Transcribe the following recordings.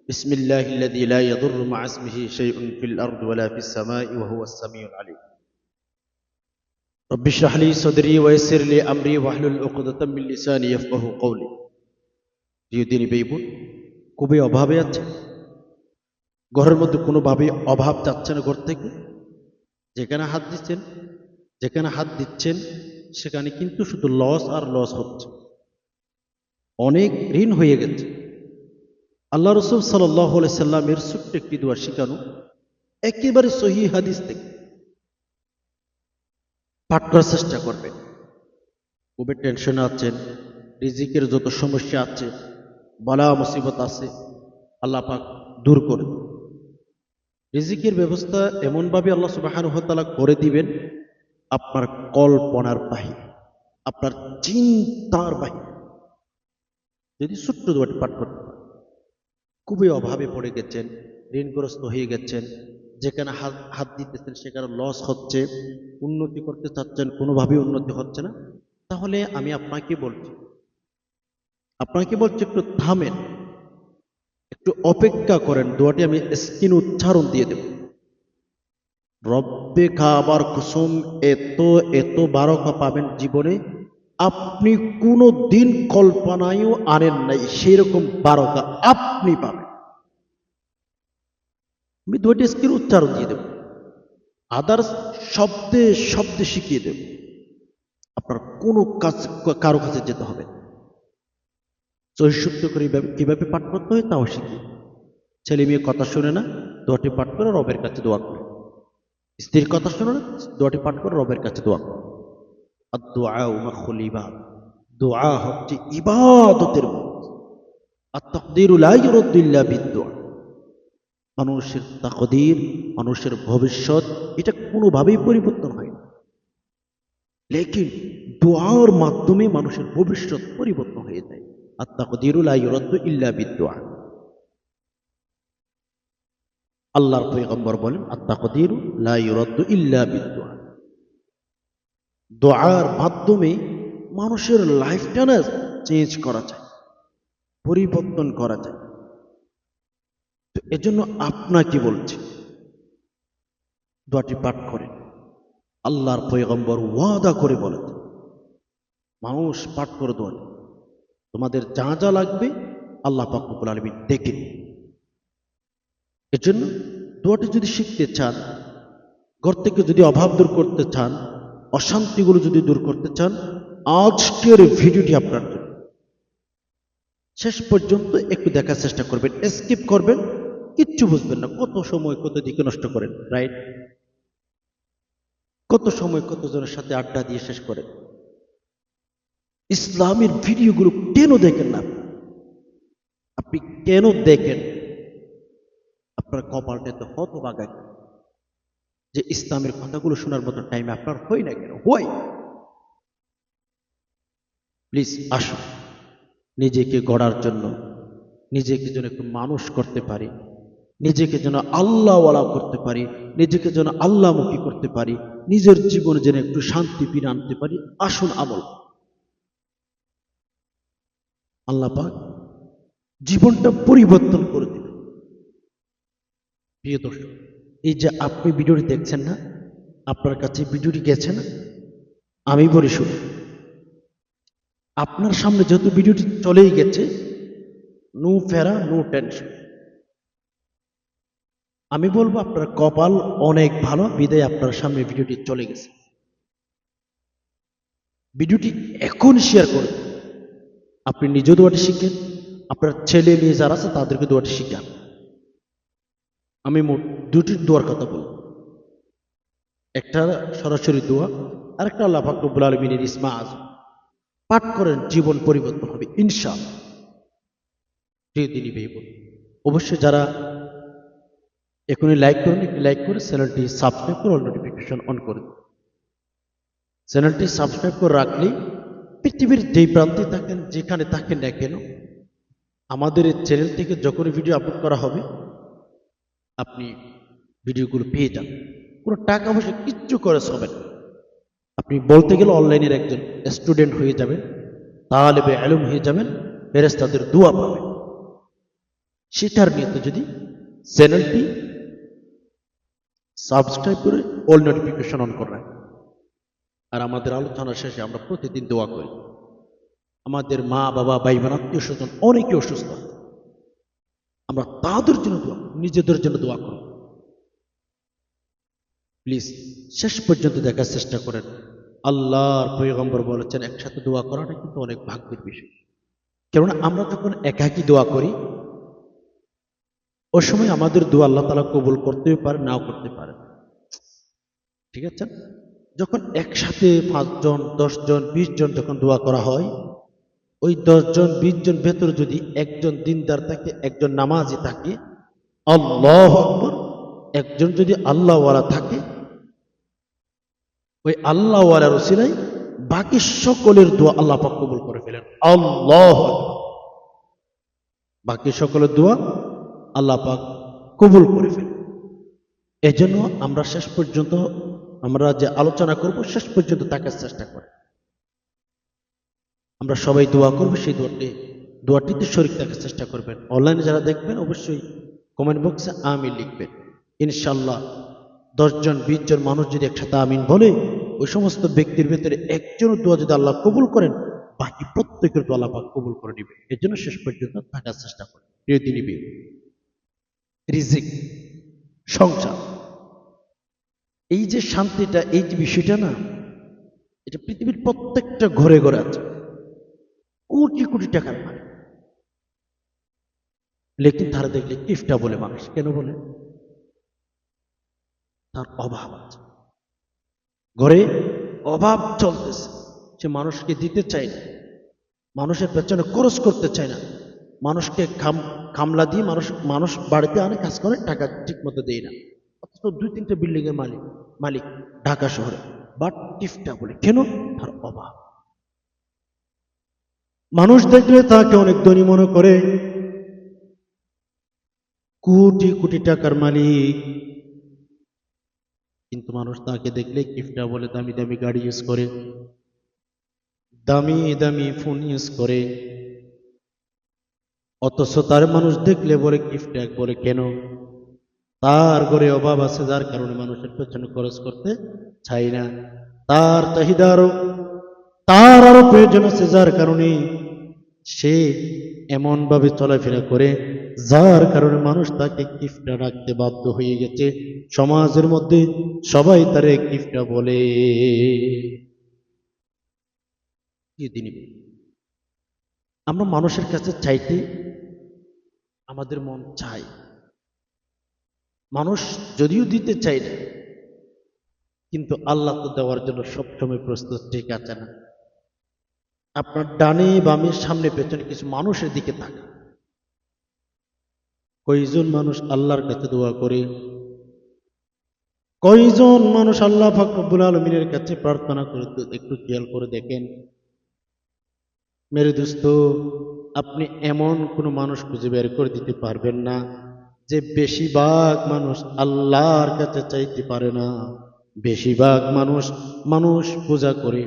بسم الله الذي لا يضر مع اسمه شيء في الأرض ولا في السماء وهو السميع العليم رب اشرح لي صدري ويسر لي أمري واحلل عقدة من لساني يفقهوا قولي প্রিয় দিনী ভাই বোন, খুবই অভাবে আছে। ঘরের মধ্যে কোনোভাবে অভাব যাচ্ছে না। ঘর থেকে যেখানে হাত দিচ্ছেন সেখানে কিন্তু শুধু লস আর লস হচ্ছে। অনেক ঋণ হয়ে গেছে। আল্লাহ রসুল সাল্লাল্লাহু আলাইহি সাল্লামের ছোট্ট একটি দোয়া শেখানো, একেবারে সহিহ হাদিস থেকে পাঠ করার চেষ্টা করবেন। খুবই টেনশনে আছেন, রিজিকের যত সমস্যা আছে, বালা মুসিবত আছে, আল্লাহ পাক দূর করে দিন। রিজিকের ব্যবস্থা এমনভাবে আল্লাহ সুবহানাহু ওয়া তাআলা করে দিবেন, আপনার কল্পনার বাহিরে, আপনার চিন্তার বাহিরে। যদি ছোট্ট দোয়াটি পাঠ করতে পারেন। খুবই অভাবে পড়ে গেছেন, ঋণগ্রস্ত হয়ে গেছেন, যেখানে হাত দিতেছেন সেখানে লস হচ্ছে, উন্নতি করতে চাচ্ছেন, কোনোভাবেই উন্নতি হচ্ছে না, তাহলে আমি আপনাকে বলছি একটু থামেন, একটু অপেক্ষা করেন। দোয়াটি আমি স্ক্রিন উচ্চারণ দিয়ে দেব। রব্বে কাবার কুসুম, এত বারকা পাবেন জীবনে আপনি কোনো দিন কল্পনায়ও আনেন নাই, সেরকম বারকা আপনি পাবেন। আমি দুইটি স্ক্রিন উচ্চারণ দিয়ে দেব, আদার্স শব্দে শব্দে শিখিয়ে দেব। আপনার কোনো কারো কাছে যেতে হবে, চৈশুদ্ধ করে কিভাবে পাঠ করতে হয় তাও শিখিয়ে। ছেলে মেয়ে কথা শুনে না, দোয়াটি পাঠ করে রবের কাছে দোয়া করে। স্ত্রীর কথা শুনে না, দোয়াটি পাঠ করে রবের কাছে দোয়া করে। আর দোয়া মাখুল ইবাদ, দোয়া হচ্ছে ইবাদতের মত। আর তাকদীরু লা ইউরাদ্দু ইল্লা বিদ-দুআ। মানুষের তাকদীর, মানুষের ভবিষ্যৎ, এটা কোনোভাবেই পরিবর্তন হয় না, লেকিন দোয়ার মাধ্যমে মানুষের ভবিষ্যৎ পরিবর্তন হয়ে যায়। আর তাকদীরু লা ইউরাদ্দু ইল্লা বিদ-দুআ। আল্লাহর পয়গম্বর বলেন, আর তাকদীরু লা ইউরাদ্দু ইল্লা বিদ-দুআ। দোয়ার মাধ্যমে মানুষের লাইফটা না চেঞ্জ করা যায়, পরিবর্তন করা যায়। তো এজন্য আপনাকে বলছি, দোয়াটি পাঠ করেন। আল্লাহর পয়গম্বর ওয়াদা করে বলেন, মানুষ পাঠ করে দোয়াটি, তোমাদের যা যা লাগবে আল্লাহ পাক রব্বুল আলামিন দেখেন। এজন্য দোয়াটি যদি শিখতে চান, ঘর থেকে যদি অভাব দূর করতে চান, অশান্তিগুলো যদি দূর করতে চান, আজকের ভিডিওটি আপনার জন্য। শেষ পর্যন্ত একটু দেখার চেষ্টা করবেন, স্কিপ করবেন, কিচ্ছু বুঝবেন না। কত সময় কত দিকে নষ্ট করেন, রাইট? কত সময় কতজনের সাথে আড্ডা দিয়ে শেষ করেন। ইসলামের ভিডিওগুলো কেন দেখেন না? আপনি কেন দেখেন? আপনার কপালটা তো হতভাগা যে ইসলামের কথাগুলো শোনার মতো টাইম আপনার হয় না কেন? হয়। প্লিজ আসুন, নিজেকে গড়ার জন্য, নিজেকে যেন একটু মানুষ করতে পারি, নিজেকে যেন আল্লাহওয়ালা করতে পারি, নিজেকে যেন আল্লাহমুখী করতে পারি, নিজের জীবনে যেন একটু শান্তি ফিরে আনতে পারি। আসুন আমল। আল্লাহ পাক জীবনটা পরিবর্তন করে দিবে। প্রিয় দর্শক, এই যে আপনি ভিডিওটি দেখছেন না, আপনার কাছে ভিডিওটি গেছে না? আমি বলি শুনুন, আপনার সামনে যেহেতু ভিডিওটি চলেই গেছে, নো ফেরা, নো টেনশন। আমি বলবো আপনার কপাল অনেক ভালো, বিদায় আপনার সামনে ভিডিওটি চলে গেছে। ভিডিওটি এখন শেয়ার করুন। আপনি নিজেও দোয়াটি শিখেন, আপনার ছেলে মেয়ে যারা আছে তাদেরকে দোয়াটি শিখান। আমি মোট দুটি দোয়ার কথা বলব, একটা সরাসরি দোয়া, আর একটা আল্লাহ পাক রব্বুল আলামিনের ইসমা আযম। পাঠ করেন, জীবন পরিবর্তন হবে ইনশাআল্লাহ। প্রিয় দিনী ভাই বোন, অবশ্যই যারা এখনই লাইক করেন, একটি লাইক করে চ্যানেলটি সাবস্ক্রাইব করে নোটিফিকেশন অন করে দিন। চ্যানেলটি সাবস্ক্রাইব করে রাখলেই পৃথিবীর যেই প্রান্তে থাকেন, যেখানে থাকেন না কেন, আমাদের এই চ্যানেল থেকে যখনই ভিডিও আপলোড করা হবে আপনি ভিডিওগুলো পেয়ে যান। কোনো টাকা পয়সা কিচ্ছু খরচ হবে না। আপনি বলতে গেলে অনলাইনের একজন স্টুডেন্ট হয়ে যাবেন, তালেবে ইলম হয়ে যাবেন, ফেরেশতাদের দোয়া পাবেন। সেটার নিয়তে যদি চ্যানেলটি সাবস্ক্রাইব করে অল নোটিফিকেশন অন করে রাখেন। আর আমাদের আলোচনা শেষে আমরা প্রতিদিন দোয়া করি। আমাদের মা বাবা ভাই বোন আত্মীয় স্বজন অনেকে অসুস্থ, আমরা তাদের জন্য দোয়া, নিজেদের জন্য দোয়া করব। প্লিজ শেষ পর্যন্ত দেখার চেষ্টা করেন। আল্লাহর পয়গম্বর বলেছেন একসাথে দোয়া করাটা কিন্তু অনেক ভাগ্যের বিষয়। কেননা আমরা যখন একাকী দোয়া করি ওই সময় আমাদের দোয়া আল্লাহ তাআলা কবুল করতেও পারে, নাও করতে পারে। ঠিক আছে? যখন একসাথে 5 জন 10 জন 20 জন যখন দোয়া করা হয়, ওই 10 জন 20 জন ভেতরে যদি একজন দিনদার থাকে, একজন নামাজি থাকে, আল্লাহু আকবার, একজন যদি আল্লাহওয়ালা থাকে, ওই আল্লাহওয়ালার উসিলায় বাকি সকলের দোয়া আল্লাহ পাক কবুল করে ফেলেন। আল্লাহু আকবার। বাকি সকলের দোয়া আল্লাহ পাক কবুল করে ফেলেন। এজন্য আমরা শেষ পর্যন্ত আমরা যে আলোচনা করব শেষ পর্যন্ত থাকার চেষ্টা করি। আমরা সবাই দোয়া করব, সেই দোয়াটিতে শরীক থাকার চেষ্টা করবেন। অনলাইনে যারা দেখবেন অবশ্যই কমেন্ট বক্সে আমিন লিখবেন। ইনশাআল্লাহ 10 জন 20 জন মানুষ যদি একসাথে আমিন বলে, ওই সমস্ত ব্যক্তির ভেতরে একজনের দোয়া যদি আল্লাহ কবুল করেন, বাকি প্রত্যেকের দোয়া আল্লাহ পাক কবুল করে নেবে। এর জন্য শেষ পর্যন্ত থাকার চেষ্টা করেন। প্রিয় দিনী ভাই, রিজিক, সংসার, এই যে শান্তিটা, এই যে বিষয়টা না, এটা পৃথিবীর প্রত্যেকটা ঘরে ঘরে আছে। কোটি কোটি টাকার মালিক, লেকিন তারা দেখলে কিফটা বলে মানুষ কেন বলে? তার অভাব আছে, ঘরে অভাব চলতেছে, সে মানুষকে দিতে চায় না, মানুষের পেছনে খরচ করতে চায় না, মানুষকে খামলা দিয়ে মানুষ বাড়িতে আনে, কাজ করে, টাকা ঠিক মতো দেয় না। অথচ 2-3টা বিল্ডিং এর মালিক ঢাকা শহরে, বাট কিফটা বলে কেন? তার অভাব। মানুষ দেখলে তাকে অনেক ধনী মনে করে, কোটি কোটি টাকার মালিক, কিন্তু মানুষ তাকে দেখলে কিফটা বলে। দামি দামি গাড়ি ইউজ করে, দামি দামি ফোন ইউজ করে, অথচ তার মানুষ দেখলে বলে কিফটা। বলে কেন? তার ঘরে অভাব আছে, যার কারণে মানুষের পেছনে খরচ করতে চাই না। তার চাহিদা তার আরো প্রয়োজন আছে, যার কারণে সে এমন ভাবে চলাফেরা করে, যার কারণে মানুষ তাকে কিফটা রাখতে বাধ্য হয়ে গেছে। সমাজের মধ্যে সবাই তারে কিফটা বলে। আমরা মানুষের কাছে চাইতে আমাদের মন চায়, মানুষ যদিও দিতে চায় না, কিন্তু আল্লাহ তো দেওয়ার জন্য সবসময় প্রস্তুত। ঠিক আছে না? আপনার ডানে বামে সামনে পেছনে কিছু মানুষের দিকে তাকা, কয়জন মানুষ আল্লাহর কাছে দোয়া করে, কয়জন মানুষ আল্লাহ পাক রব্বুল আলামিনের কাছে প্রার্থনা করে, একটু খেয়াল করে দেখেন। মেরে দোস্ত, আপনি এমন কোনো মানুষ খুঁজে বের করে দিতে পারবেন না যে বেশিরভাগ মানুষ আল্লাহর কাছে চাইতে পারে না। বেশিরভাগ মানুষ পূজা করে,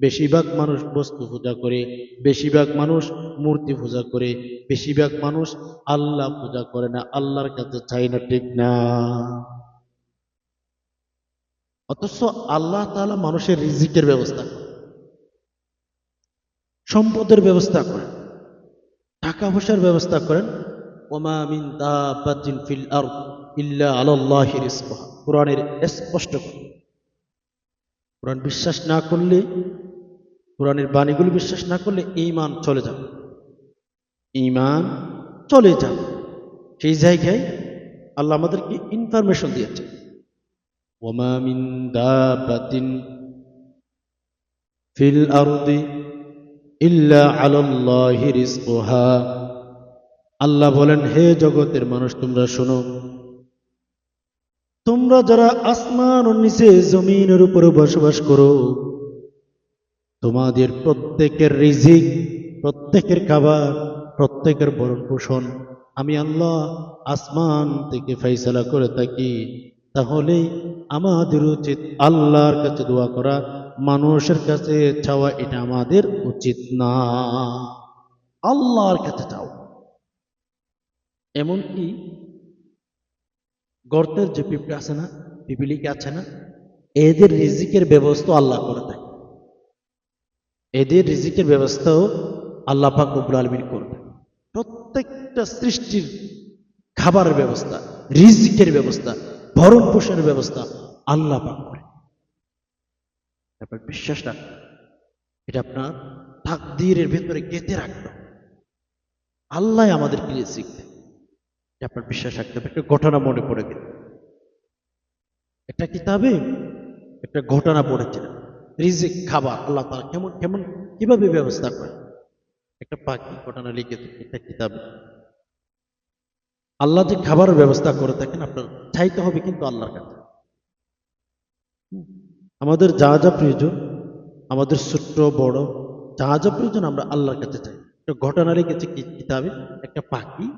বেশিরভাগ মানুষ বস্তু পূজা করে, বেশিরভাগ মানুষ মূর্তি পূজা করে, বেশিরভাগ মানুষ আল্লাহ পূজা করে না, আল্লাহর কাছে চাই না। ঠিক না? অথচ আল্লাহ তাআলা মানুষের রিজিকের ব্যবস্থা করেন, সম্পদের ব্যবস্থা করেন, টাকা পয়সার ব্যবস্থা করেন। ওমা মিন দাব্বাতিন ফিল আরদ ইল্লা আলাল্লাহি রিজকুহা, কোরআনের স্পষ্ট কথা। কোরআন বিশ্বাস না করলে, কোরআনের বাণীগুলো বিশ্বাস না করলে ঈমান চলে যাবে, ঈমান চলে যাবে। সেই জায়গায় আল্লাহ আমাদেরকে ইনফরমেশন দিয়েছে, ওমা মিন দাব্বাতিন ফিল আরদি ইল্লা আলাল্লাহি রিজকুহা। আল্লাহ বলেন, হে জগতের মানুষ তোমরা শোনো, তোমরা যারা আসমান ও নিচে জমিনের উপরে বসবাস করো, তোমাদের প্রত্যেকের রিজিক, প্রত্যেকের খাবার, প্রত্যেকের ভরণ পোষণ আমি আল্লাহ আসমান থেকে ফয়সালা করে থাকি। তাহলে আমাদের উচিত আল্লাহর কাছে দোয়া করা, মানুষের কাছে চাওয়া এটা আমাদের উচিত না। আল্লাহর কাছে চাও। এমনকি গর্তের যে পিঁপড়ে আছে না, পিপিলিকা আছে না, এদের রিজিকের ব্যবস্থা আল্লাহ করে দেয়। এদের রিজিকের ব্যবস্থাও আল্লাহ পাক রব্বুল আলামিন করবে। প্রত্যেকটা সৃষ্টির খাবারের ব্যবস্থা, রিজিকের ব্যবস্থা, ভরণ পোষণের ব্যবস্থা আল্লাহ পাক করে। আপনার বিশ্বাস রাখবেন, এটা আপনার তাকদীরের ভেতরে গেঁথে রাখবেন। আল্লাহ আমাদেরকে রিজিক দেয়, এটা আপনার বিশ্বাস রাখতে হবে। একটা ঘটনা মনে পড়ে গেল, একটা কিতাবে একটা ঘটনা পড়েছিলাম। রিজিক, খাবার আল্লাহ তাআলা কেমন কেমন কিভাবে ব্যবস্থা করে। একটা পাখি ঘটনা লিখেছে একটা কিতাবে। আল্লাহ যে খাবারের ব্যবস্থা করে থাকেন, আপনার চাইতে হবে কিন্তু আল্লাহর কাছে। আমাদের যা যা প্রয়োজন, আমাদের ছোট্ট বড় যা যা প্রয়োজন আমরা আল্লাহর কাছে চাই। একটা ঘটনা লিখেছে কি কিতাবে, একটা পাখি,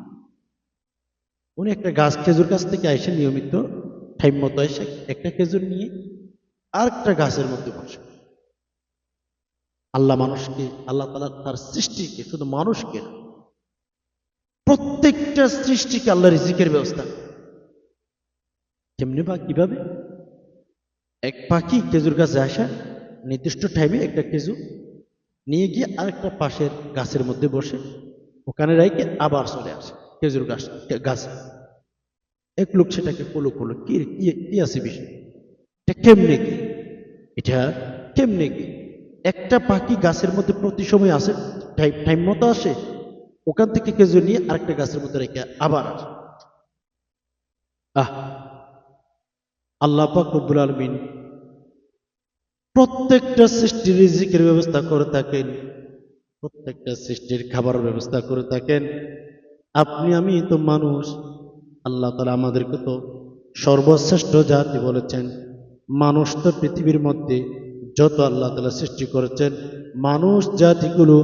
উনি একটা গাছ, খেজুর গাছ থেকে এসে নিয়মিত টাইম মতো এসে একটা খেজুর নিয়ে আর একটা গাছের মধ্যে বসে। আল্লাহ মানুষকে, আল্লাহ তাআলা তার সৃষ্টিকে, শুধু মানুষকে না, প্রত্যেকটা সৃষ্টিকে আল্লাহ রিজিকের ব্যবস্থা। কেমনি বা কিভাবে? এক পাখি খেজুর গাছে আসা, নির্দিষ্ট টাইমে একটা খেজুর নিয়ে গিয়ে আরেকটা পাশের গাছের মধ্যে বসে ওখানে রেখে আবার চলে আসে খেজুর গাছ। এক লোক সেটাকে ফলো করলো, কি কি কি আছে বিষয়, এটা কেমনে কি, এটা কেমনে কি? একটা পাখি গাছের মধ্যে প্রতি সময় আসে, টাইম টাইম মতো আসে, ওখান থেকে খেজুর নিয়ে আরেকটা গাছের মধ্যে রেখে আবার আসে। আহ, আল্লাহ পাক রব্বুল আলামিন প্রত্যেকটা সৃষ্টির রিজিকের ব্যবস্থা করে থাকেন, প্রত্যেকটা সৃষ্টির খাবারের ব্যবস্থা করে থাকেন। আপনি আমি তো মানুষ, আল্লাহ তাআলা আমাদেরকে তো সর্বশ্রেষ্ঠ জাতি বলেছেন। মানুষ তো পৃথিবীর মধ্যে যত আল্লাহ তাআলা সৃষ্টি করেছেন, মানুষ জাতিগুলো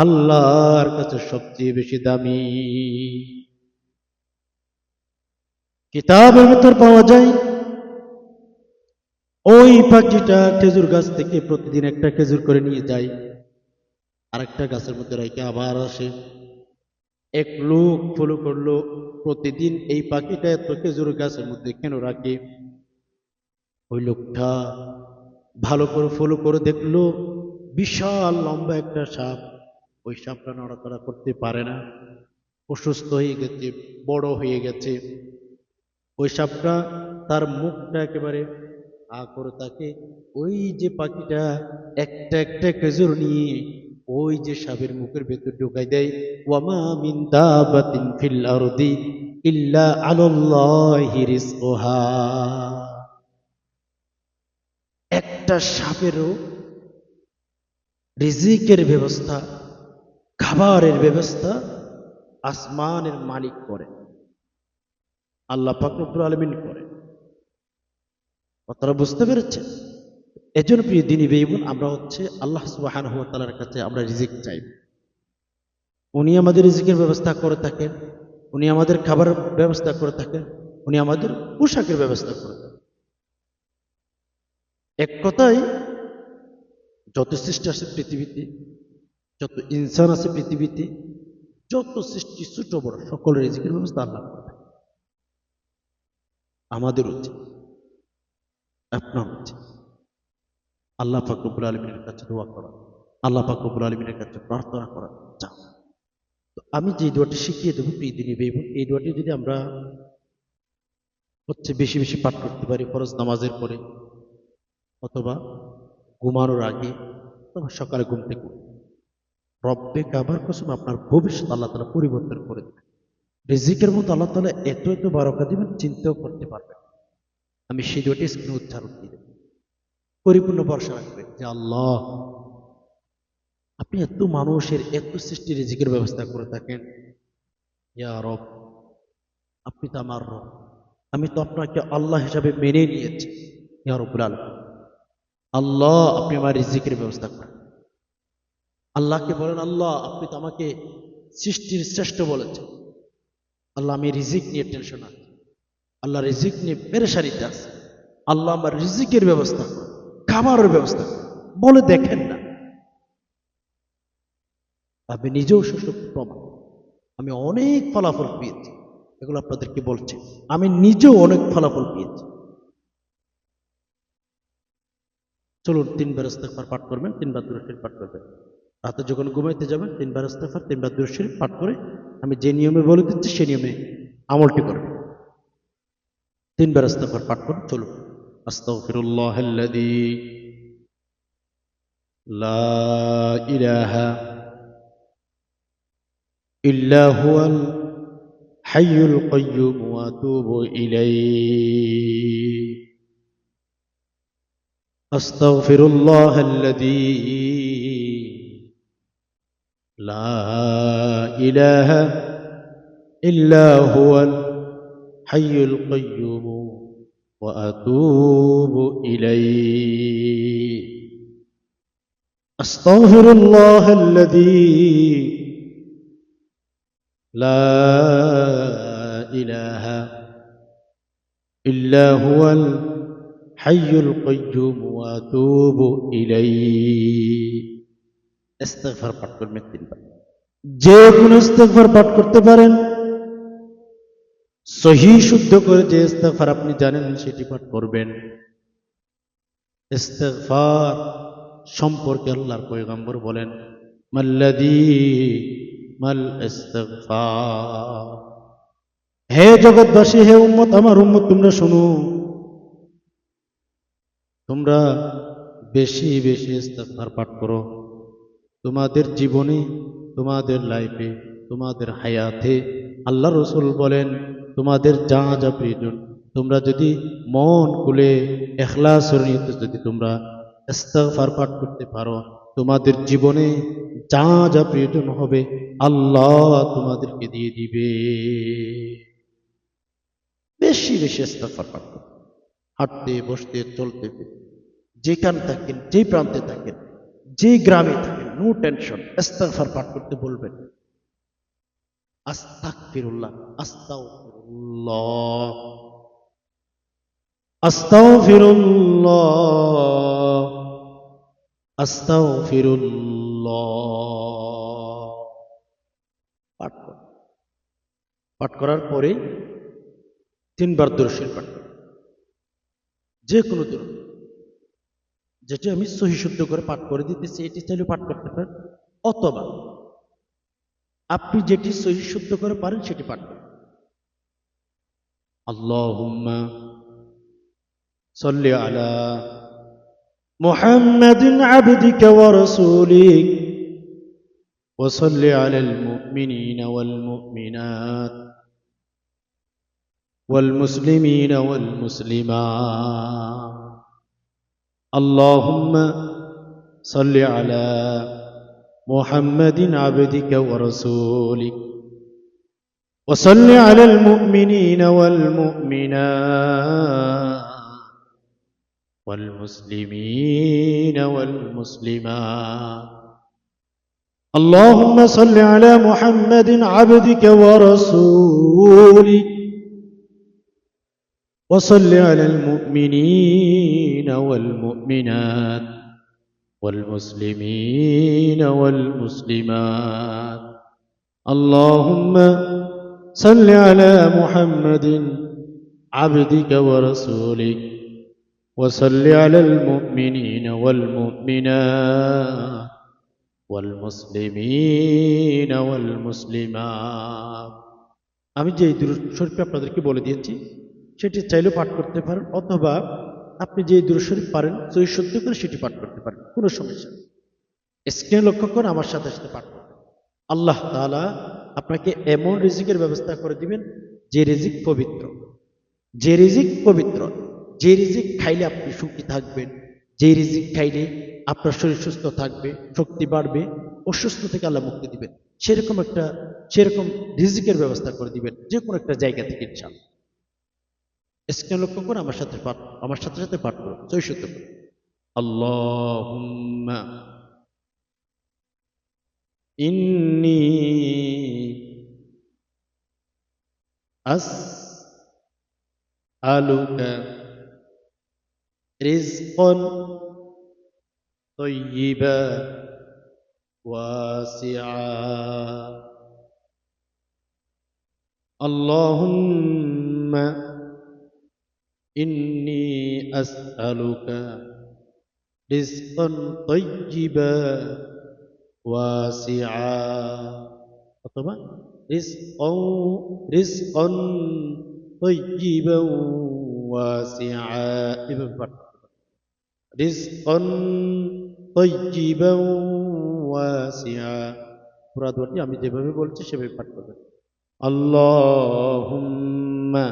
আল্লাহর কাছে সবচেয়ে বেশি দামি। কিতাবের ভিতর পাওয়া যায়, ওই পাখিটা খেজুর গাছ থেকে প্রতিদিন একটা খেজুর করে নিয়ে যায়, আরেকটা গাছের মধ্যে রেখে আবার আসে। এক লোক ফলো করলো, প্রতিদিন এই পাখিটা এত খেজুর গাছের মধ্যে কেন রাখে। ওই লোকটা ভালো করে ফলো করে দেখলো, বিশাল লম্বা একটা সাপ। ওই সাপটা নড়াচড়া করতে পারে না, অসুস্থ হয়ে গেছে, বড় হয়ে গেছে। ওই সাপটা তার মুখটা একেবারে করে তাকে, ওই যে পাখিটা একটা একটা খেজুর নিয়ে ওই যে সাপের মুখের ভেতর ঢুকাই দেয়। ওয়ামা মিন দাবাতিন ফিল আরদি ইল্লা আলাল্লাহি রিজকুহা। একটা সাপেরও রিজিকের ব্যবস্থা, খাবারের ব্যবস্থা আসমানের মালিক করে, আল্লাহ পাক রব্বুল আলামিন করে। আপনারা বুঝতে পেরেছেন? এজন্য প্রিয় দিনী ভাই বোন, আমরা হচ্ছে আল্লাহ সুবহানাহু ওয়া তাআলার কাছে আমরা রিজিক চাই। উনি আমাদের রিজিকের ব্যবস্থা করে থাকেন, উনি আমাদের খাবারের ব্যবস্থা করে থাকেন, উনি আমাদের পোশাকের ব্যবস্থা করে থাকেন। এক কথায় যত সৃষ্টি আছে পৃথিবীতে, যত ইনসান আছে পৃথিবীতে, যত সৃষ্টি ছোট বড় সকলের রিজিকের ব্যবস্থা আল্লাহ করে থাকেন। আমাদের উচিত, আপনার উচিত আল্লাহ পাক রব্বুল আলামিনের কাছে দোয়া করা, আল্লাহ পাক রব্বুল আলামিনের কাছে প্রার্থনা করা। চাও তো আমি যে দোয়াটি শিখিয়ে দেবো প্রিয় দিনী ভাই বোন, এই দোয়াটি যদি আমরা হচ্ছে বেশি বেশি পাঠ করতে পারি ফরজ নামাজের পরে, অথবা ঘুমানোর আগে, অথবা সকালে ঘুম থেকে উঠে, রব্বে কাবার কসম আপনার ভবিষ্যৎ আল্লাহ তাআলা পরিবর্তন করে দেবেন। রিজিকের মধ্যে আল্লাহ তাআলা এত এত বারাকা দিবেন, চিন্তাও করতে পারবেন। আমি সেই দোয়াটি স্ক্রিনে উচ্চারণ দিয়ে দেব। পরিপূর্ণ ভরসা রাখবেন যে আল্লাহ, আপনি এত মানুষের এত সৃষ্টি রিজিকের ব্যবস্থা করে থাকেন। ইয়া রব, আপনি তো আমার রব, আমি তো আপনাকে আল্লাহ হিসাবে মেনে নিয়েছি। ইয়া রব্বুল আলামিন, আল্লাহ আপনি আমার রিজিকের ব্যবস্থা করেন। আল্লাহকে বলেন, আল্লাহ আপনি তো আমাকে সৃষ্টির শ্রেষ্ঠ বলেছেন। আল্লাহ আমি রিজিক নিয়ে টেনশন আছি, আল্লাহ রিজিক নিয়ে পেরেশানিতে আছে। আল্লাহ আমার রিজিকের ব্যবস্থা করেন, খাবারের ব্যবস্থা করেন। বলে দেখেন না, আমি নিজেও সুস্থ প্রমাণ, আমি অনেক ফলাফল পেয়েছি। এগুলো আপনাদেরকে বলছি, আমি নিজেও অনেক ফলাফল পেয়েছি। চলুন 3 বার ইস্তেগফার পাঠ করবেন, 3 বার দুরূদ শরীফ পাঠ করবেন। রাতে যখন ঘুমাইতে যাবেন 3 বার ইস্তেগফার, 3 বার দুরূদ শরীফ পাঠ করে আমি যে নিয়মে বলে দিচ্ছি সেই নিয়মে আমলটি করবেন। 3 বার ইস্তেগফার পাঠ করুন। চলুন। আস্তাগফিরুল্লাহাল্লাযী লা ইলাহা ইল্লা হুয়াল হাইয়ুল কাইয়্যুম ওয়া আতুবু ইলাইহি। আস্তাগফিরুল্লাহাল্লাযী লা ইলাহা ইল্লা হুয়াল হাইয়ুল কাইয়্যুম ওয়া আতুবু ইলাইহি। আস্তাগফিরুল্লাহাল্লাযী লা ইলাহা ইল্লা হুয়াল হাইয়ুল কাইয়্যুম ওয়া আতুবু ইলাইহি। ইস্তেগফার পাঠ করবেন 3 বার। যে কোনো ইস্তেগফার পাঠ করতে পারেন, সহি শুদ্ধ করে যে ইস্তেগফার আপনি জানেন সেটি পাঠ করবেন। ইস্তেগফার সম্পর্কে আল্লাহর পয়গম্বর বলেন, মাল ইস্তেগফার। হে জগৎবাসী, হে উম্মত, আমার উম্মত, তোমরা শুনো, তোমরা বেশি বেশি ইস্তেগফার পাঠ করো। তোমাদের জীবনে, তোমাদের লাইফে, তোমাদের হায়াতে আল্লাহ রসুল বলেন তোমাদের যা যা প্রয়োজন, তোমরা যদি মন খুলে ইখলাসের নিয়তে যদি তোমরা ইস্তেগফার পাঠ করতে পারো, তোমাদের জীবনে যা যা প্রয়োজন হবে আল্লাহ তোমাদেরকে দিয়ে দিবে। বেশি বেশি ইস্তেগফার পাঠ করো। হাঁটতে, বসতে, চলতে, যেখানে থাকেন, যে প্রান্তে থাকেন, যে গ্রামে থাকেন, নো টেনশন, ইস্তেগফার পাঠ করতে বলবেন। আস্তাগফিরুল্লাহ, আস্তাগফিরুল্লাহ, আস্তাগফিরুল্লাহ, আস্তাগফিরুল্লাহ পাঠ করুন। পাঠ করার পরে 3 বার দরুদ শরীফ পাঠ করুন। যে কোনো দরুদ, যেটি আমি সহি শুদ্ধ করে পাঠ করে দিতেছি এটি চাইলে পাঠ করতে পারেন, অথবা আপনি যেটি সহি শুদ্ধ করে পারেন সেটি পাঠ করুন। আল্লাহুম্মা সাল্লি আলা মুহাম্মাদিন আবদিকা ওয়া রাসূলিক ওয়া সাল্লি আলাল মুমিনিনা ওয়াল মুমিনাত ওয়াল মুসলিমিনা ওয়াল মুসলিমাত। আল্লাহুম্মা সাল্লি আলা মুহাম্মাদিন আবদিকা ওয়া রাসূলিক وصل على المؤمنين والمؤمنات والمسلمين والمسلمات. اللهم صل على محمد عبدك ورسولك وصل على المؤمنين والمؤمنات والمسلمين والمسلمات. اللهم صل على محمد عبدك ورسولك وصل على المؤمنين والمؤمنات والمسلمين والمسلمات. আমি যে দুরূদ শরীফ আপনাদেরকে বলে দিয়েছি সেটি চাইলেও পাঠ করতে পারেন, অথবা আপনি যে দুরূদ শরীফ পারেন সহি শুদ্ধ করে সেটি পাঠ করতে পারেন, কোনো সমস্যা নেই। স্ক্রিনে লক্ষ্য করে আমার সাথে সাথে পাঠ করবেন। আল্লাহ তাআলা আপনাকে এমন রিজিকের ব্যবস্থা করে দিবেন যে রিজিক পবিত্র, যে রিজিক পবিত্র, যে রিজিক খাইলে আপনি সুখী থাকবেন, যে রিজিক খাইলে আপনার শরীর সুস্থ থাকবে, শক্তি বাড়বে, অসুস্থ থেকে আল্লাহ মুক্তি দিবেন, সেরকম রিজিকের ব্যবস্থা করে দিবেন যে কোনো একটা জায়গা থেকে ইনশাআল্লাহ। স্ক্রিনে লক্ষ্য করে আমার সাথে পাঠ করুন, সহি শুদ্ধ করে। আল্লাহুম্মা ইন্নী আসআলুকা রিজকান তাইয়্যিবা ওয়াসিআ। আল্লাহুম্মা ইন্নী আসআলুকা রিজকান তাইয়্যিবা ওয়াসিআ, অথবা রিজকাও রিজকান তাইয়্যিবান ওয়াসিআ, এভাবে পাঠ করতে হবে। রিজকান তাইয়্যিবান ওয়াসিআ, পুরা দোয়াটি আমি যেভাবে বলছি সেভাবে পাঠ করবেন। আল্লাহুম্মা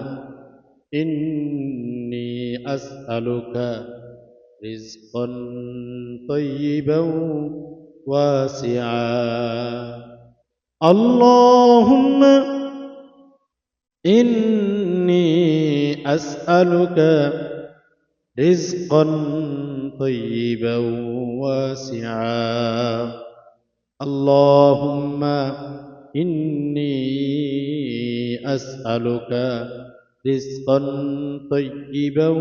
ইন্নী আসআলুকা রিজকান তাইয়্যিবান ওয়াসিআ। আল্লাহুম্মা ইন্নী আসআলুকা রিজকান তাইয়্যিবান ওয়াসিআ। আল্লাহুম্মা ইন্নী আসআলুকা রিজকান তাইয়্যিবান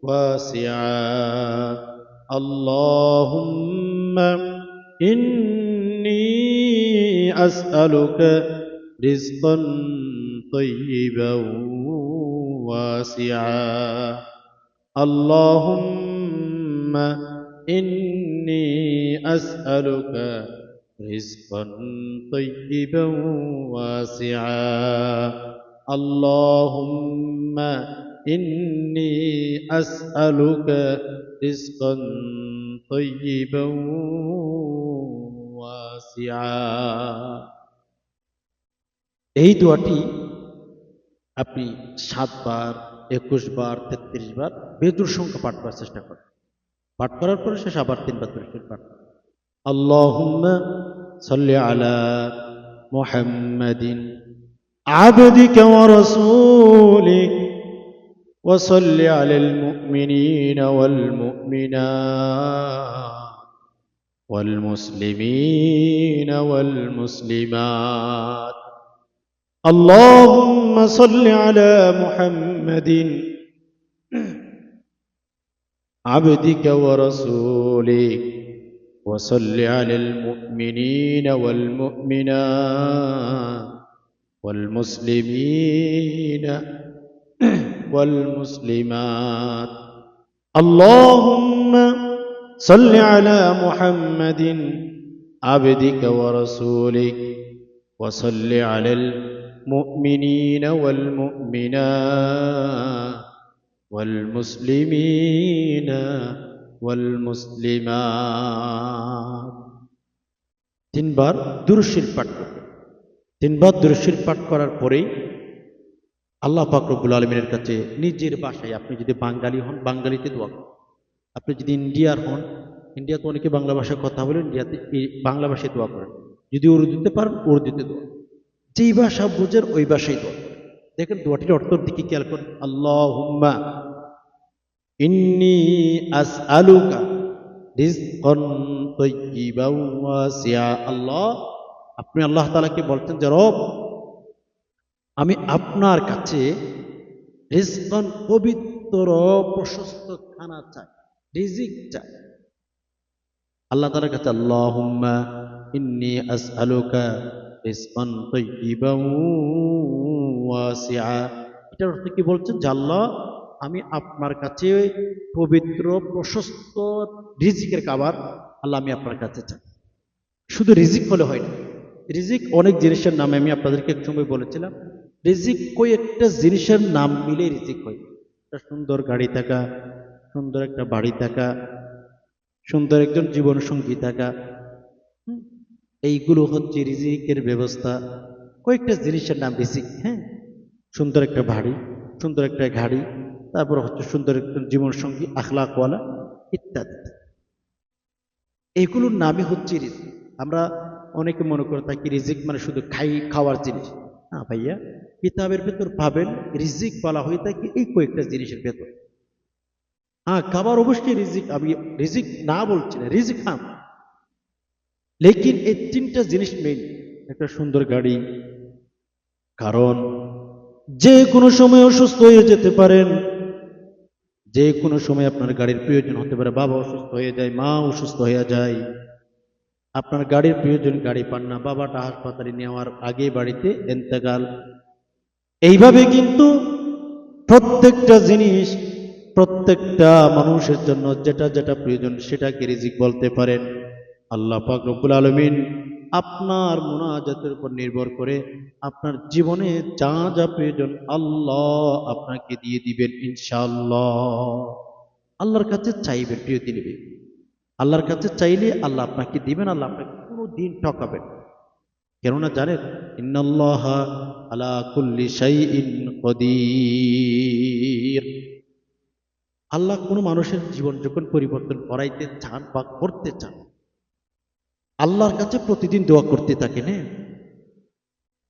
ওয়াসিআ। আল্লাহুম্মা ইন্নী আসআলুকা রিজকান তাইয়্যিবান ওয়াসিআ। আল্লাহুম্মা ইন্নী আসআলুকা রিজকান তাইয়্যিবান ওয়াসিআ। আল্লাহুম্মা ইন্নী আসআলুকা রিজকান তাইয়্যিবান ওয়াসিআ। এই দোয়াটি আপনি 7 বার, 21 বার, 33 বার বেজোড় সংখ্যা পাঠ করার চেষ্টা করেন। পাঠ করার পরে শেষ আবার 3 বার করে পাঠ করেন। আল্লাহুম্মা সাল্লি আলা মুহাম্মাদিন আবদিকা ওয়া রাসূলিক ওয়া সাল্লি আলাল মুমিনিনা ওয়াল মুমিনাত ওয়াল মুসলিমিনা ওয়াল মুসলিমাত। আল্লাহুম্মা সাল্লি আলা মুহাম্মাদিন عبدك ورسولك وصل على المؤمنين والمؤمنات والمسلمين والمسلمات. اللهم صل على محمد عبدك ورسولك وصل على المؤمنين والمؤمنات والمسلمين والمسلمات. 3 বার দুরূদ শরীফ পাঠ করবেন। 3 বার দুরূদ শরীফ পাঠ করার পরেই আল্লাহ পাক রব্বুল আলামিনের কাছে নিজের ভাষায়, আপনি যদি বাঙালি হন বাঙালিতে দোয়া করুন, আপনি যদি ইন্ডিয়ার হন, ইন্ডিয়াতে অনেকে বাংলা ভাষায় কথা বলেন, ইন্ডিয়াতে বাংলা ভাষায় দোয়া করেন। যদি উর্দুতে পারেন উর্দুতে দোয়া, যেই ভাষা বুঝেন ওই ভাষায় দোয়া। দেখেন দোয়াটির অর্থের দিকে খেয়াল করেন। আল্লাহুম্মা ইন্নী আসআলুকা রিজকান তাইয়্যিবান ওয়াসিআ। আল্লাহ, আপনি আল্লাহ তাআলাকে বলতেন যে রব, আমি আপনার কাছে রিজকান পবিত্র প্রশস্ত খানা চাই, রিজিক চাই। আল্লাহ তাআলার কাছে আল্লাহুম্মা ইন্নী আসআলুকা রিজকান তাইয়্যিবান ওয়াসিআ। এটার অর্থ কি বলছেন? যে আল্লাহ, আমি আপনার কাছে পবিত্র প্রশস্ত রিজিকের খাবার, আল্লাহ আমি আপনার কাছে চাই। শুধু রিজিক হলে হয় না, রিজিক অনেক জিনিসের নামে আমি আপনাদেরকে এক সময় বলেছিলাম, রিজিক কয়েকটা জিনিসের নাম মিলে রিজিক হয়। একটা সুন্দর গাড়ি থাকা, সুন্দর একটা বাড়ি থাকা, সুন্দর একজন জীবন সঙ্গী থাকা, এইগুলো হচ্ছে রিজিকের ব্যবস্থা। কয়েকটা জিনিসের নাম রিজিক। হ্যাঁ, সুন্দর একটা বাড়ি, সুন্দর একটা গাড়ি, তারপর হচ্ছে সুন্দর একজন জীবন সঙ্গী, আখলাকওয়ালা ইত্যাদি। এইগুলোর নামই হচ্ছে রিজিক। আমরা অনেকে মনে করে থাকি রিজিক মানে শুধু খাওয়ার জিনিস। না ভাইয়া, কিতাবের ভেতর পাবেন রিজিক বলা হয়ে থাকে এই কয়েকটা জিনিসের ভেতর। হ্যাঁ, খাবার অবশ্যই রিজিক, আমি রিজিক না বলছি না, রিজিক হ্যাঁ, লেকিন এই 3টা জিনিস মেইন। একটা সুন্দর গাড়ি, কারণ যে কোনো সময় অসুস্থ হয়ে যেতে পারেন, যে কোনো সময় আপনার গাড়ির প্রয়োজন হতে পারে। বাবা অসুস্থ হয়ে যায়, মা অসুস্থ হয়ে যায়, আপনার গাড়ির প্রয়োজন, গাড়ি পান না, বাবাটা হাসপাতালে নেওয়ার আগে বাড়িতে এন্তেকাল, এইভাবে কিন্তু প্রত্যেকটা জিনিস, প্রত্যেকটা মানুষের জন্য যেটা যেটা প্রয়োজন সেটাকে রিজিক বলতে পারেন। আল্লাহ পাক রব্বুল আলামিন আপনার মুনাজাতের উপর নির্ভর করে আপনার জীবনে যা যা প্রয়োজন আল্লাহ আপনাকে দিয়ে দিবেন ইনশাআল্লাহ। আল্লাহর কাছে চাইবেন, প্রিয় দিনবে আল্লাহর কাছে চাইলে আল্লাহ আপনাকে দিবেন, আল্লাহ আপনাকে কোনো দিন ঠকাবেন। কেননা জানেন, ইন্নাল্লাহা আলা কুল্লি শাইইন কদির। আল্লাহ কোনো মানুষের জীবন যখন পরিবর্তন করাইতে চান বা করতে চান, আল্লাহর কাছে প্রতিদিন দোয়া করতে থাকেন।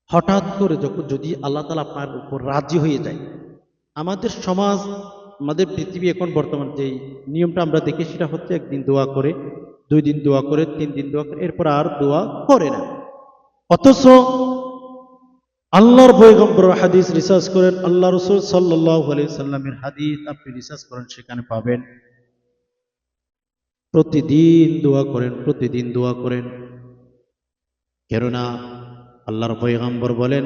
হঠাৎ করে যখন যদি আল্লাহ তাআলা আপনার উপর রাজি হয়ে যায়, আমাদের সমাজ, আমাদের পৃথিবী এখন বর্তমান যে নিয়মটা আমরা দেখি সেটা হচ্ছে একদিন দোয়া করে, 2 দিন দোয়া করে, 3 দিন দোয়া করে, এরপর আর দোয়া করে না। অথচ আল্লাহর পয়গম্বর হাদিস রিসার্চ করেন, আল্লাহ রাসূল সাল্লাল্লাহু আলাইহি সাল্লামের হাদিস আপনি রিসার্চ করেন, সেখানে পাবেন প্রতিদিন দোয়া করেন, প্রতিদিন দোয়া করেন। কেননা আল্লাহর পয়গম্বর বলেন,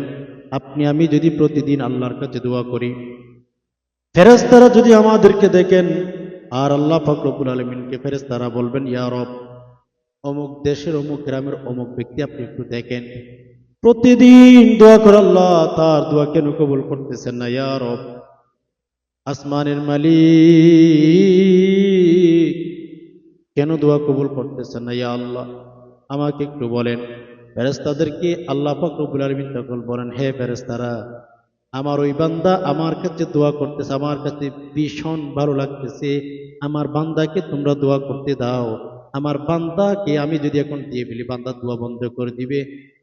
আপনি আমি যদি প্রতিদিন আল্লাহর কাছে দোয়া করি, ফেরেশতারা যদি আমাদেরকে দেখেন, আর আল্লাহ পাক রব্বুল আলামিনকে ফেরেশতারা বলবেন, ইয়া রব, অমুক দেশের অমুক গ্রামের অমুক ব্যক্তি আপনি একটু দেখেন, প্রতিদিন দোয়া করে আল্লাহ তার দোয়া কেন কবুল করতেছেন না? ইয়া রব, আসমানের মালিক কেন দোয়া কবুল করতেছেন না? ইয়া আল্লাহ, আমাকে একটু বলেন। ফেরেশতাদেরকে আল্লাহ পাক রব্বুল আলামিন তখন বলেন, হে ফেরেশতারা, আমার ওই বান্দা আমার কাছে দোয়া করতেছে, আমার কাছে ভীষণ ভালো লাগতেছে, আমার বান্দাকে তোমরা দোয়া করতে দাও। আমার বান্দাকে আমি যদি এখন দিয়ে ফেলি, বান্দা দোয়া বন্ধ করে দিবে।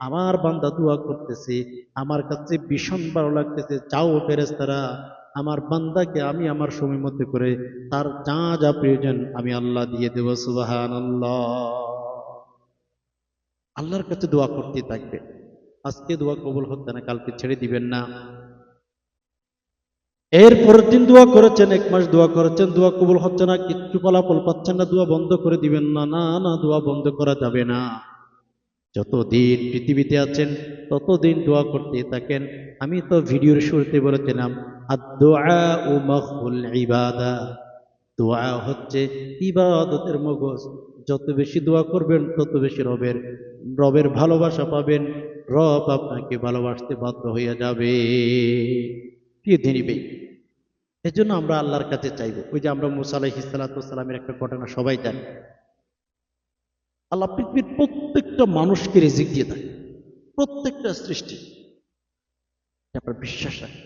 আমার বান্দা দোয়া করতেছে, আমার কাছে ভীষণ ভালো লাগতেছে, চাও ফেরেশতারা, আমার বান্দাকে আমি আমার সময় মতো করে তার যা যা প্রয়োজন আমি আল্লাহ দিয়ে দেব। সুবহানাল্লাহ। আল্লাহর কাছে দোয়া করতে থাকবে। আজকে দোয়া কবুল হচ্ছে না, কালকে ছেড়ে দিবেন না। এর পরের দিন দোয়া করেছেন, 1 মাস দোয়া করেছেন, দোয়া কবুল হচ্ছে না, কিচ্ছু ফলাফল পাচ্ছেন না, দোয়া বন্ধ করে দিবেন না। না না, দোয়া বন্ধ করা যাবে না। যতদিন পৃথিবীতে আছেন ততদিন দোয়া করতে থাকেন। আমি তো ভিডিওর শুরুতে বলেছিলাম, আদ-দুআউ মাখুল ইবাদা, দোয়া হচ্ছে ইবাদতের মগজ। যত বেশি দোয়া করবেন তত বেশি রবের ভালোবাসা পাবেন, রব আপনাকে ভালোবাসতে বাধ্য হয়ে যাবে। প্রিয় দিনী, এজন্য আমরা আল্লাহর কাছে চাইব। ওই যে আমরা মুসা আলাইহিস সালাতু ওয়াস সালামের একটা ঘটনা সবাই জানি। আল্লাহ পৃথিবীর প্রত্যেকটা মানুষকে রিজিক দিয়ে থাকে, প্রত্যেকটা সৃষ্টি। আপনার বিশ্বাস রাখেন,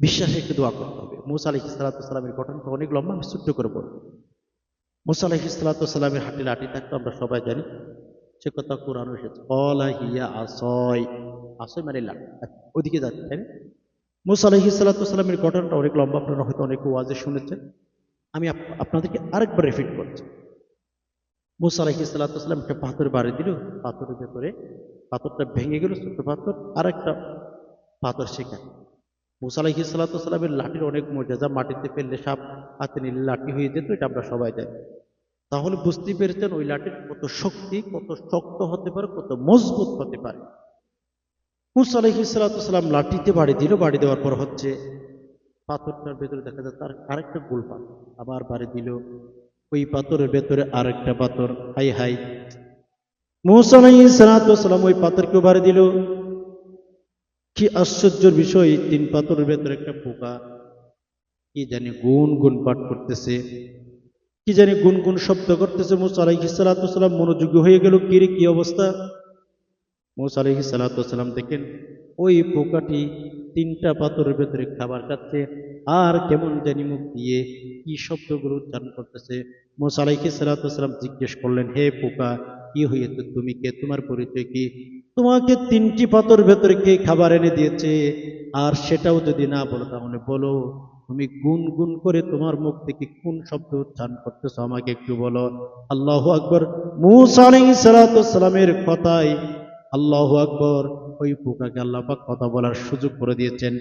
বিশ্বাসে একটু দোয়া করতে হবে। মুসা আলাইহিস সালাতু ওয়াস সালামের ঘটনাটা অনেক লম্বা, আমি ছোট্ট করে বলব। মুসা আলাইহিস সালাতু ওয়াস সালামের হাতে লাঠি থাকতো, আমরা সবাই জানি, সে কথা কোরআনে এসেছে। ক্বালা হিয়া আসয়, আসয় মানে লাঠি। ওইদিকে যাচ্ছে, তাই না? মুসা আলাইহিস সালাতু ওয়াস সালামের ঘটনাটা অনেক লম্বা, আপনারা হয়তো অনেক ওয়াজে শুনেছেন। আমি আপনাদেরকে আরেকবার রিপিট করছি। মুসা আলাইহিস সালাতু ওয়াস সালাম একটা পাথর বাড়ি দিল, পাথরের ভেতরে পাথরটা ভেঙে গেল, ছোট্ট পাথর, আরেকটা পাথর সেখানে। মুসা আলাইহিস সালাতু ওয়াস সালামের লাঠির অনেক মর্যাদা, মাটিতে ফেললে সাপ হাতে নিলে লাঠি হয়ে যেত, এটা আমরা সবাই জানি। তাহলে বুঝতে পেরেছেন ওই লাঠির কত শক্তি, কত শক্ত হতে পারে, কত মজবুত হতে পারে। মুসা আলাইহিস সালাতু ওয়াস সালাম লাঠিতে বাড়ি দিল, বাড়ি দেওয়ার পর হচ্ছে পাথরটার ভেতরে দেখা যায় তার আরেকটা গোল পাথর, আবার বাড়ি দিল, ওই পাথরের ভেতরে আরেকটা পাথর। হাই হাই, মুসা আলাইহিস সালাতু ওয়াস সালাম ওই পাথরকে বাড়ি দিল। কি আশ্চর্যের বিষয়, 3 পাথরের ভেতরে একটা পোকা কি জানি গুন গুন পাঠ করতেছে, কি জানি গুন গুন শব্দ করতেছে। মুসা আলাইহিস সালাতু ওয়াস সালাম মনোযোগী হয়ে গেল, কি রে, কি অবস্থা? মুসা আলাইহিস সালাতু ওয়াস সালাম দেখেন ওই পোকাটি 3টা পাথরের ভেতরে খাবার খাচ্ছে, আর কেমন জানি মুখ দিয়ে কি শব্দগুলো উচ্চারণ করতেছে। মুসা আলাইহিস সালাতু ওয়াস সালাম জিজ্ঞেস করলেন, হে পোকা, কি হয়েছে, তুমি কে, তোমার পরিচয় কি? তোমাকে 3টি পাথর ভেতরে কে খাবার এনে দিয়েছে? আর সেটাও যদি না বলো তাহলে বলো, তুমি গুনগুন করে তোমার মুখ থেকে কোন শব্দ উচ্চারণ করতেছো, আমাকে একটু বলো। আল্লাহু আকবার। মুসা আলাইহিস সালাতু ওয়াস সালামের কথায়, আল্লাহু আকবার, ওই পোকাকে আল্লাহ পাক কথা বলার সুযোগ করে দিয়েছেন।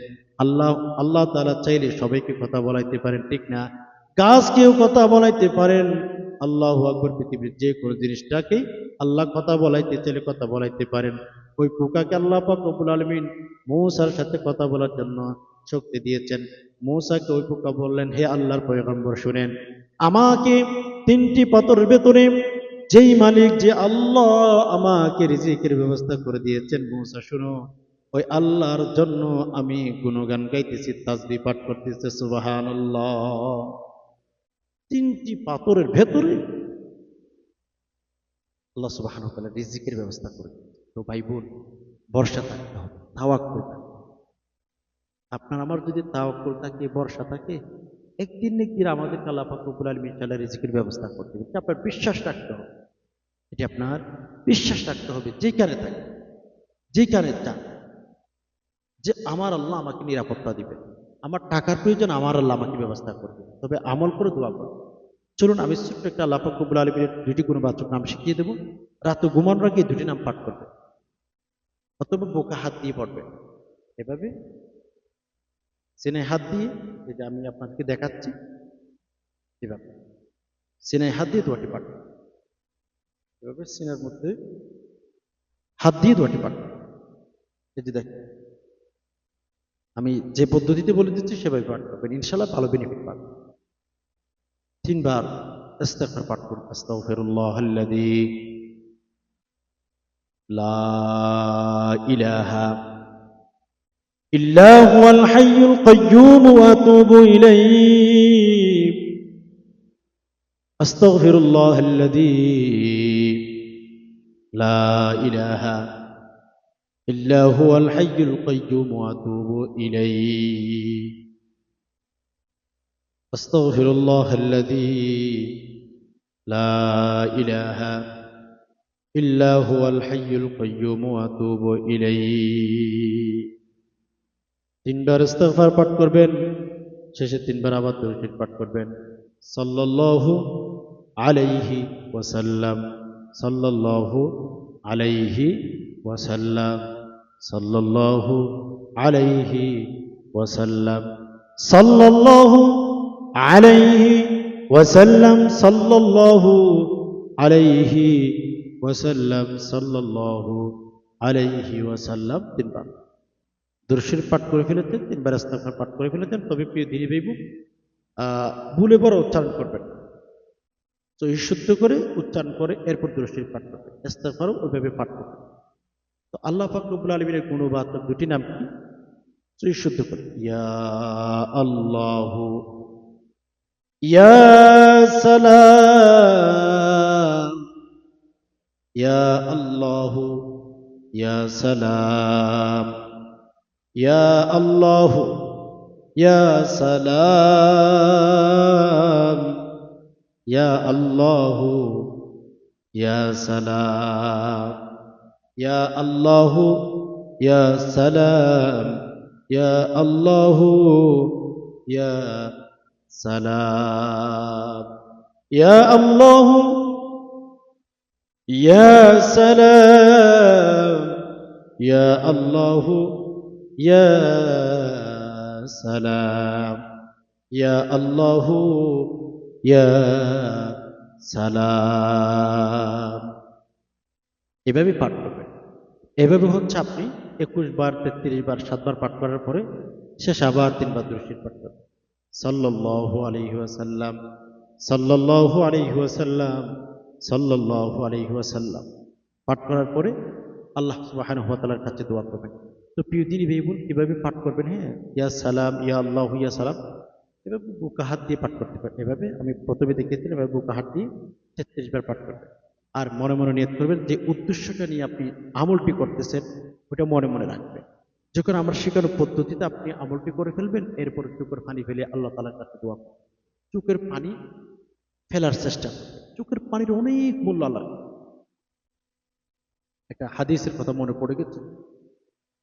আল্লাহ তাআলা চাইলে সবাইকে কথা বলাইতে পারেন, ঠিক না? গাছকেও কথা বলাইতে পারেন। আল্লাহু আকবার। পৃথিবীর যে কোনো জিনিসটাকে আল্লাহ কথা বলাইতে চাইলে কথা বলাইতে পারেন। ওই পোকাকে আল্লাহ পাক রব্বুল আলামিন মূসার সাথে কথা বলার জন্য শক্তি দিয়েছেন। মূসাকে ওই পোকা বললেন, হে আল্লাহর পয়গম্বর শুনেন, আমাকে তিনটি পাথরের ভেতরে যেই মালিক যে আল্লাহ আমাকে রিজিকের ব্যবস্থা করে দিয়েছেন, মূসা শুনো, ওই আল্লাহর জন্য আমি গুণগান গাইতেছি, তাসবিহ পাঠ করতেছি, সুবহানাল্লাহ। তিনটি পাথরের ভেতরে আল্লাহ সুবহানাহু ওয়া তাআলা রিজিকের ব্যবস্থা করে দিয়েছেন। তো ভাই বোন, ভরসা থাকতে হবে, তাওয়াক্কুল থাকতে হবে। আপনার আমার যদি তাওয়াক্কুল থাকে, ভরসা থাকে, একদিন না একদিন আমাদেরকে আল্লাহ পাক রব্বুল আলামিন তাআলা রিজিকের ব্যবস্থা করতে হবে। এটা আপনার বিশ্বাস রাখতে হবে, এটি আপনার বিশ্বাস রাখতে হবে। যেখানে থাকে, যেখানে চান, যে আমার আল্লাহ আমাকে নিরাপত্তা দিবে, আমার টাকার প্রয়োজন, আমার আল্লাহ আমাকে ব্যবস্থা করবে, তবে আমল করে দোয়া করবে। চলুন আমি ছোট্ট একটা আল্লাহ পাক রব্বুল আলামিনের দুটি গুণবাচক নাম শিখিয়ে দেবো। রাতে ঘুমানোর আগে এই দুটি নাম পাঠ করবে, অথবা বোকা হাত দিয়ে পড়বে, এভাবে সিনায় হাত দিয়ে, এই যে আমি আপনাকে দেখাচ্ছি, এভাবে সিনায় হাত দিয়ে দোয়াটি পাঠ করবে। এভাবে সিনার মধ্যে হাত দিয়ে দোয়াটি পাঠ করবে। এই যে দেখ, আমি যে পদ্ধতিতে বলে দিচ্ছি সেভাবে পাঠ করবেন, ইনশাআল্লাহ ভালো বেনিফিট পাবেন। তিনবার ইস্তিগফার পাঠ করুন। আস্তাগফিরুল্লাহাল্লাযী লা ইলাহা ইল্লা হুয়াল হাইয়ুল কাইয়্যুম ওয়া আতুবু ইলাইহি। আস্তাগফিরুল্লাহাল্লাযী লা ইলাহা ইল্লা হুয়াল হাইয়ুল কাইয়্যুম ওয়া আতুবু ইলাইহি। আস্তাগফিরুল্লাহাল্লাযী লা ইলাহা ইল্লা হুয়াল হাইয়ুল কাইয়্যুম ওয়া আতুবু ইলাইহি। তিনবার ইস্তিগফার পাঠ করবেন, শেষে তিনবার আবার দরুদ পাঠ করবেন। সাল্লাল্লাহু আলাইহি ওয়াসাল্লাম, সাল্লাল্লাহু আলাইহি ওয়াসাল্লাম, সাল্লাল্লাহু আলাইহি ওয়াসাল্লাম, সাল্লাল্লাহু আলাইহি ওয়াসাল্লাম, সাল্লাল্লাহু আলাইহি ওয়াসাল্লাম, সাল্লাল্লাহু আলাইহি ওয়াসাল্লাম। তিনবার দরুদ শরীফ পাঠ করে ফেলেছেন, তিনবার ইস্তিগফার পাঠ করে ফেলেছেন, তবে প্রিয় দিনী ভাই বোন, ভুলে পরে উচ্চারণ করবেন, তো শুদ্ধ করে উচ্চারণ করে এরপর দরুদ শরীফ পাঠ করবেন, ইস্তিগফারও ওইভাবে পাঠ করবেন। তো আল্লাহ পাক রব্বুল আলামিনের গুণবাচক দুটি নাম কি, তো শুদ্ধ করে ইয়া আল্লাহু, ইয়া সালাম, ইয়া আল্লাহু, ইয়া সালাম, ইয়া আল্লাহু, ইয়া সালাম, ইয়া আল্লাহু, ইয়া সালাম, ইয়া আল্লাহু, ইয়া সালাম, ইয়া আল্লাহু, ইয়া সালাম, ইয়া আল্লাহু, ইয়া সালাম, ইয়া আল্লাহু, ইয়া সালাম, ইয়া আল্লাহু, ইয়া সালাম। এভাবে পাঠ করবেন। এভাবে হচ্ছে আপনি 21 বার, 33 বার, 7 বার পাঠ করার পরে শেষ আবার 3 বার দরুদ শরীফ পাঠ করবেন। সাল্লাল্লাহু আলাইহি ওয়াসাল্লাম, সাল্লাল্লাহু আলাইহি ওয়াসাল্লাম, সাল্লাল্লাহু আলাইহি ওয়াসাল্লাম পাঠ করার পরে আল্লাহ সুবহানাহু ওয়া তাআলার কাছে দোয়া করবেন। তো প্রিয় দিনী ভাই বোন, কিভাবে পাঠ করবেন? হ্যাঁ, ইয়া সালাম, ইয়া আল্লাহু, ইয়া সালাম, এভাবে বুকে হাত দিয়ে পাঠ করতে পারেন। এভাবে আমি প্রথমে দেখিয়েছিলাম, এভাবে বুকে হাত দিয়ে 33 বার পাঠ করবেন। আর মনে মনে নিয়ত করবেন যে উদ্দেশ্যটা নিয়ে আপনি আমলটি করতেছেন, ওটা মনে মনে রাখবেন। যখন আমার শেখানো পদ্ধতিতে আপনি আমলটি করে ফেলবেন, এরপর চোখের পানি ফেলে আল্লাহ তাআলার কাছে দোয়া করবেন। চোখের পানি ফেলার চেষ্টা করবেন। চোখের পানির অনেক মূল্য আল্লাহ। একটা হাদিসের কথা মনে পড়ে গেছে,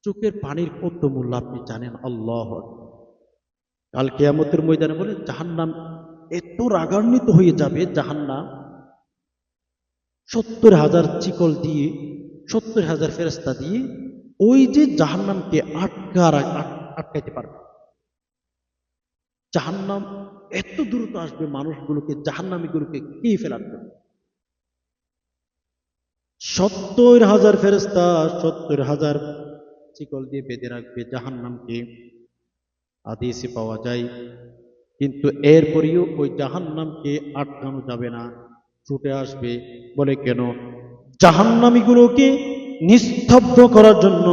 চোখের পানির কত মূল্য আপনি জানেন? আল্লাহু আকবার। কাল কিয়ামতের ময়দানে বলে জাহান্নাম এত রাগান্বিত হয়ে যাবে, জাহান্নাম 70,000 চিকল দিয়ে, 70,000 ফেরেশতা দিয়ে ওই যে জাহান্নামকে আটকাইতে পারবে। জাহান্নাম এত দ্রুত আসবে, মানুষগুলোকে, জাহান্নামীগুলোকে খেয়ে ফেলার জন্য। 70,000 ফেরেশতা 70,000 শিকল দিয়ে বেঁধে রাখবে জাহান্নামকে। হাদিসে পাওয়া যায়, কিন্তু এরপরেও ওই জাহান্নামকে আটকানো যাবে না, ছুটে আসবে। বলে কেন? জাহান্নামীগুলোকে নিস্তব্ধ করার জন্য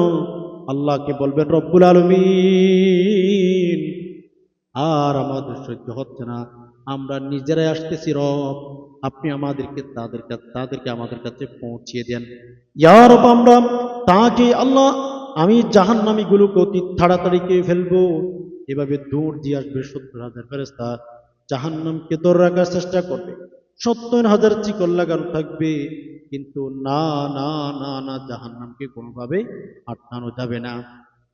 আল্লাহকে বলবেন রব্বুল আলামিন, আর আমাদের সহ্য হচ্ছে না, আমরা নিজেরাই আসতেছি রব, আপনি আমাদেরকে তাদেরকে আমাদের কাছে পৌঁছিয়ে দেন। ইয়া রব, আমরা তাকে আল্লাহ, আমি জাহান্নামীগুলোকে অতি তাড়াতাড়ি খেয়ে ফেলবো। এভাবে দৌড় দিয়ে আসবে 70,000 ফেরেশতা, জাহান্নামকে ধরে রাখার চেষ্টা করবে। 70,000 চিকল লাগানো থাকবে, কিন্তু না না না না, জাহান্নামকে কোনোভাবে আটকানো যাবে না।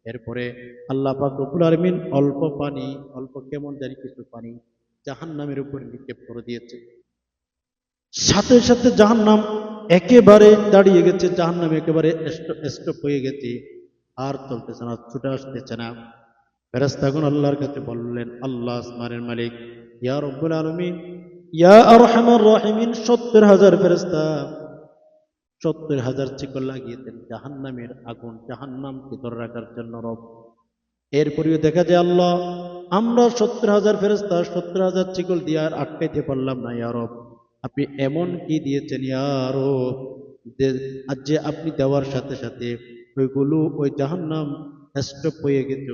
এরপরে আল্লাহ পাক রব্বুল আলামিন অল্প পানি, অল্প কেমন জানি কিছু পানি জাহান্নামের উপর নিক্ষেপ করে দিয়েছে। সাথে সাথে জাহান্নাম একেবারে দাঁড়িয়ে গেছে, জাহান্নাম একেবারে স্টপ হয়ে গেছে, আর চলতেছে না, ছুটে আসতেছে না। ফেরেশতাগণ আল্লাহর কাছে বললেন, আল্লাহ আসমানের মালিক, ইয়া রব্বুল আলামিন, ইয়া আরহামার রাহিমিন, 70,000 ফেরেশতা 70,000 চিকল লাগিয়েছেন জাহান্নামের আগুন, জাহান্নামকে ধরে রাখার জন্য রব। এরপরেও দেখা যায় আল্লাহ, আমরা 70,000 ফেরেশতা 70,000 চিকল দিয়ে আর আটকাইতে পারলাম না ইয়া রব। আপনি এমন কি দিয়েছেন ইয়া রব, যে আপনি দেওয়ার সাথে সাথে ওইগুলো, ওই জাহান্নাম স্টপ হয়ে গেছে।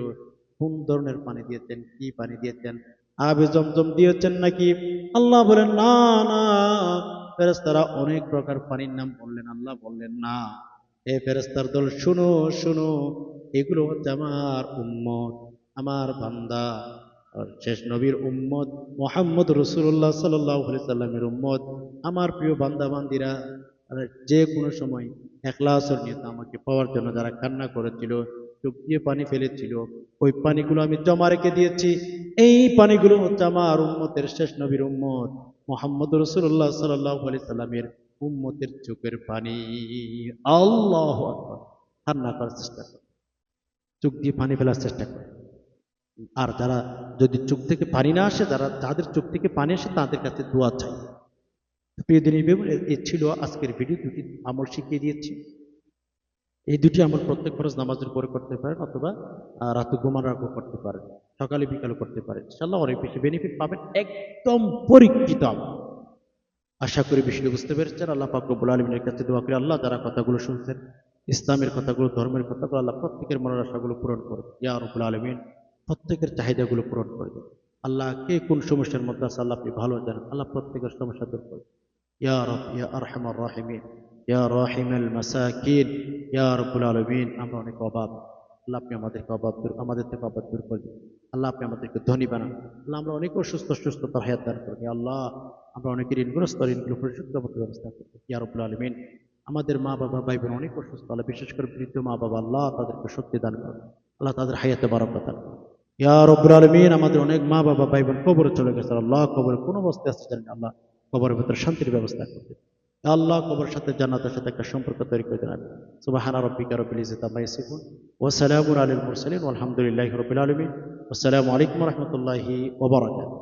কোন ধরনের পানি দিয়েছেন? কি পানি দিয়েছেন? আবে জমজম দিয়েছেন নাকি? আল্লাহ বলেন না না। ফেরেশতারা অনেক প্রকার পানির নাম বললেন, আল্লাহ বললেন না। এ ফেরেশতার দল, শুনো শুনো, এগুলো হচ্ছে আমার উম্মত, আমার বান্দা, আর শেষ নবীর উম্মত মুহাম্মদ রাসূলুল্লাহ সাল্লাল্লাহু আলাইহি সাল্লামের উম্মত, আমার প্রিয় বান্দা বান্দিরা। আর যে কোনো সময় ইখলাসের নিয়ত আমাকে পাওয়ার জন্য যারা কান্না করেছিল, চোখ দিয়ে পানি ফেলেছিল, ওই পানিগুলো আমি জমা রেখে দিয়েছি। এই পানিগুলো হচ্ছে আমার উম্মতের, শেষ নবীর উম্মত মুহাম্মদ রাসূলুল্লাহ সাল্লাল্লাহু আলাইহি সাল্লামের উম্মতের চোখের পানি। আল্লাহু আকবার। কান্না করার চেষ্টা করে, চোখ দিয়ে পানি ফেলার চেষ্টা করে। আর যারা, যদি চোখ থেকে পানি না আসে, যাদের চোখ থেকে পানি আসে তাদের কাছে দোয়া চাই। প্রিয় দিনী এ ছিল আজকের ভিডিও। দুটি আমল শিখিয়ে দিয়েছি। এই দুটি আমল প্রত্যেক ফরজ নামাজের পরে করতে পারেন, অথবা রাতে ঘুমানোর আগেও করতে পারেন, সকালে বিকালে করতে পারেন। ইনশাআল্লাহ অনেক বেশি বেনিফিট পাবেন, একদম পরীক্ষিত আমল। আশা করি বিষয়টি বুঝতে পেরেছেন। আল্লাহ পাক রব্বুল আলামিনের কাছে দোয়া করি, আল্লাহ যারা কথাগুলো শুনছেন, ইসলামের কথাগুলো, ধর্মের কথাগুলো, আল্লাহ প্রত্যেকের মনের আশাগুলো পূরণ করে। ইয়া রব্বুল আলামিন, প্রত্যেকের চাহিদাগুলো পূরণ করে দেন। আল্লাহ কে কোন সমস্যার মধ্যে আছে আল্লাহ আপনি ভালো জানেন, আল্লাহ প্রত্যেকের সমস্যা দূর করে। ইয়া রব, ইয়া আরহামার রাহিমিন, ইয়া রাহিমাল মাসাকিন, ইয়া রব্বুল আলামিন, আমরা অনেক অভাব, আল্লাহ আপনি আমাদেরকে অভাব দূর, আমাদের থেকে অভাব দূর করে দিন। আল্লাহ আপনি আমাদেরকে ধনী বানান। আল্লাহ আমরা অনেক সুস্থতার হায়াত দান করুন। ইয়া আল্লাহ, আমরা অনেকে ঋণগ্রস্ত, ঋণগুলো পরিশোধ করতে ব্যবস্থা করতে। ইয়া রব্বুল আলামিন, আমাদের মা বাবা ভাই বোন অনেক অসুস্থ, আল্লাহ বিশেষ করে বৃদ্ধ মা বাবা, আল্লাহ তাদেরকে শক্তি দান করুন, আল্লাহ তাদের হায়াতে বারাকা দান করুন। ইয়া রব্বুল আলামিন, আমাদের অনেক মা বাবা ভাই বোন কবরে চলে গেছে, আল্লাহ কবরে কোন অবস্থায় আছে জানেন, আল্লাহ কবরের ভিতরে শান্তির ব্যবস্থা করতে। আল্লাহ কবরের সাথে জান্নাতের সাথে একটা সম্পর্ক তৈরি করে দেন। সুবহানা রাব্বিকা রাব্বিল ইজ্জাতি আম্মা ইয়াসিফুন ওয়া সালামুন আলাল মুরসালিন ওয়া আলহামদুলিল্লাহি রাব্বিল আলামিন। আসসালামু আলাইকুম ওয়া রাহমাতুল্লাহি ওয়া বারাকাতুহু।